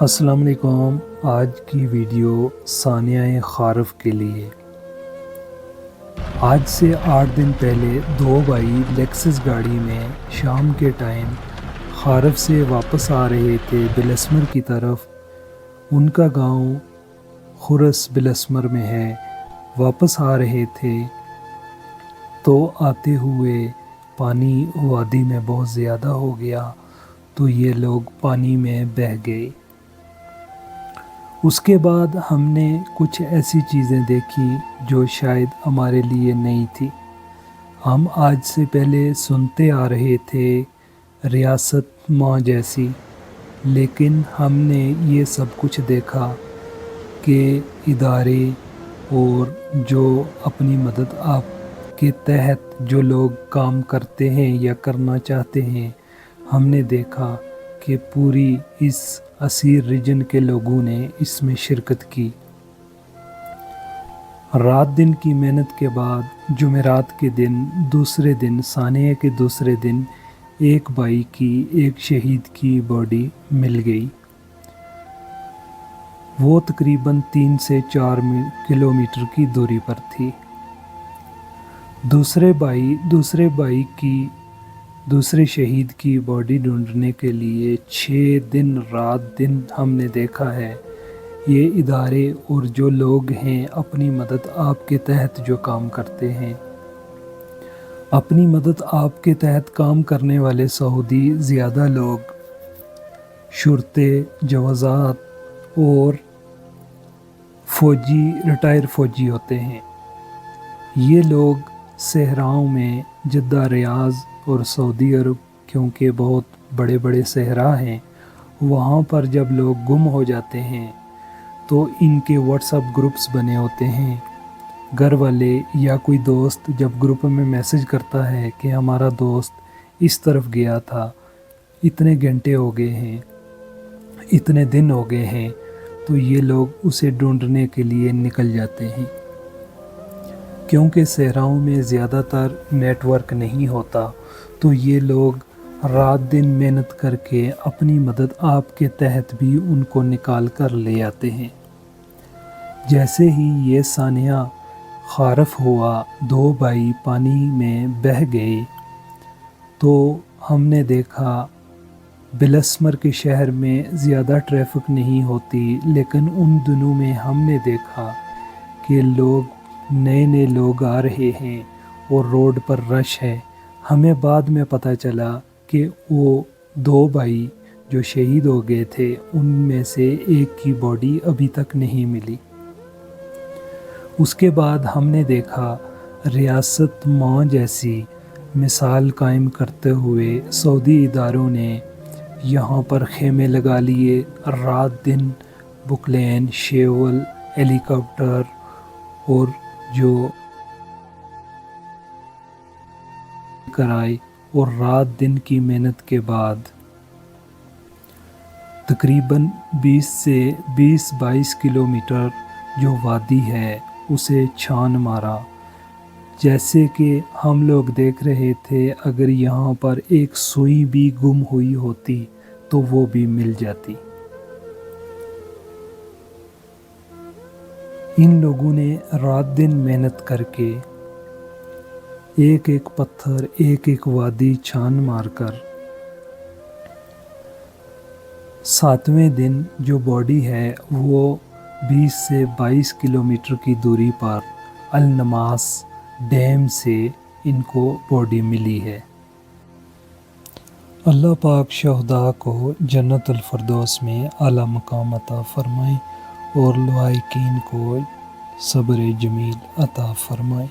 السلام علیکم۔ آج کی ویڈیو ثانیہ خارف کے لیے۔ آج سے 8 دن پہلے دو بھائی لیکسس گاڑی میں شام کے ٹائم خارف سے واپس آ رہے تھے بلسمر کی طرف۔ ان کا گاؤں خرس بلسمر میں ہے۔ واپس آ رہے تھے تو آتے ہوئے پانی وادی میں بہت زیادہ ہو گیا تو یہ لوگ پانی میں بہہ گئے۔ اس کے بعد ہم نے کچھ ایسی چیزیں دیکھی جو شاید ہمارے لیے نئی تھی۔ ہم آج سے پہلے سنتے آ رہے تھے ریاست ماں جیسی، لیکن ہم نے یہ سب کچھ دیکھا کہ ادارے اور جو اپنی مدد آپ کے تحت جو لوگ کام کرتے ہیں یا کرنا چاہتے ہیں، ہم نے دیکھا کہ پوری اس اسیر ریجن کے لوگوں نے اس میں شرکت کی۔ رات دن کی محنت کے بعد جمعرات کے دن دوسرے دن ثانیہ کے دوسرے دن ایک بھائی کی ایک شہید کی باڈی مل گئی۔ وہ تقریباً 3 سے 4 کلومیٹر کی دوری پر تھی۔ دوسرے شہید کی باڈی ڈھونڈنے کے لیے 6 دن رات دن ہم نے دیکھا ہے۔ یہ ادارے اور جو لوگ ہیں اپنی مدد آپ کے تحت جو کام کرتے ہیں، اپنی مدد آپ کے تحت کام کرنے والے سعودی زیادہ لوگ شرطے، جوازات اور فوجی، ریٹائر فوجی ہوتے ہیں۔ یہ لوگ صحراؤں میں جدہ، ریاض اور سعودی عرب، کیونکہ بہت بڑے بڑے صحرا ہیں، وہاں پر جب لوگ گم ہو جاتے ہیں تو ان کے واٹس ایپ گروپس بنے ہوتے ہیں۔ گھر والے یا کوئی دوست جب گروپ میں میسج کرتا ہے کہ ہمارا دوست اس طرف گیا تھا، اتنے گھنٹے ہو گئے ہیں، اتنے دن ہو گئے ہیں، تو یہ لوگ اسے ڈھونڈنے کے لیے نکل جاتے ہیں۔ کیونکہ صحراؤں میں زیادہ تر نیٹ ورک نہیں ہوتا تو یہ لوگ رات دن محنت کر کے اپنی مدد آپ کے تحت بھی ان کو نکال کر لے آتے ہیں۔ جیسے ہی یہ ثانیہ خارف ہوا، 2 بھائی پانی میں بہہ گئے، تو ہم نے دیکھا بلسمر کے شہر میں زیادہ ٹریفک نہیں ہوتی، لیکن ان دنوں میں ہم نے دیکھا کہ نئے لوگ آ رہے ہیں اور روڈ پر رش ہے۔ ہمیں بعد میں پتہ چلا کہ وہ 2 بھائی جو شہید ہو گئے تھے، ان میں سے ایک کی باڈی ابھی تک نہیں ملی۔ اس کے بعد ہم نے دیکھا ریاست ماں جیسی مثال قائم کرتے ہوئے سعودی اداروں نے یہاں پر خیمے لگا لیے، رات دن بکلین، شیول، ہیلی کاپٹر اور جو کرائے، اور رات دن کی محنت کے بعد تقریباً 20-22 کلومیٹر جو وادی ہے اسے چھان مارا۔ جیسے کہ ہم لوگ دیکھ رہے تھے، اگر یہاں پر ایک سوئی بھی گم ہوئی ہوتی تو وہ بھی مل جاتی۔ ان لوگوں نے رات دن محنت کر کے ایک ایک پتھر، ایک ایک وادی چھان مار کر 7ویں دن جو باڈی ہے وہ 20 سے 22 کلومیٹر کی دوری پر النماس ڈیم سے ان کو باڈی ملی ہے۔ اللہ پاک شہداء کو جنت الفردوس میں اعلیٰ مقام عطا فرمائے اور لواحقین کو صبر جمیل عطا فرمائے۔